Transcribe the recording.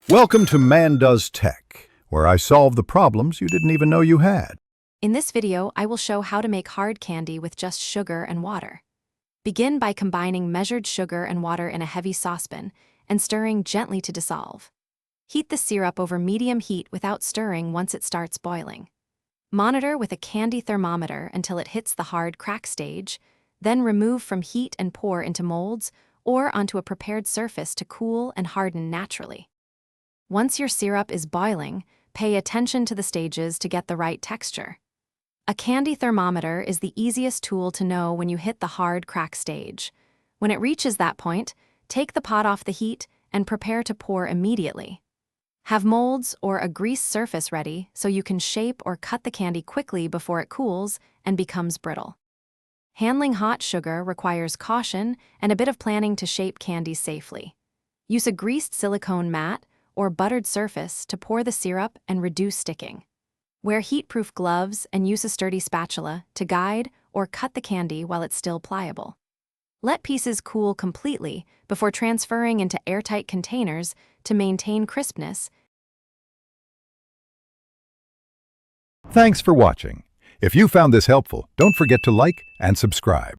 Welcome to Man Does Tech, where I solve the problems you didn't even know you had. In this video, I will show how to make hard candy with just sugar and water. Begin by combining measured sugar and water in a heavy saucepan and stirring gently to dissolve. Heat the syrup over medium heat without stirring once it starts boiling. Monitor with a candy thermometer until it hits the hard crack stage, then remove from heat and pour into molds or onto a prepared surface to cool and harden naturally. Once your syrup is boiling, pay attention to the stages to get the right texture. A candy thermometer is the easiest tool to know when you hit the hard crack stage. When it reaches that point, take the pot off the heat and prepare to pour immediately. Have molds or a greased surface ready so you can shape or cut the candy quickly before it cools and becomes brittle. Handling hot sugar requires caution and a bit of planning to shape candies safely. Use a greased silicone mat or buttered surface to pour the syrup and reduce sticking. Wear heat-proof gloves and use a sturdy spatula to guide or cut the candy while it's still pliable. Let pieces cool completely before transferring into airtight containers to maintain crispness. Thanks for watching. If you found this helpful, don't forget to like and subscribe.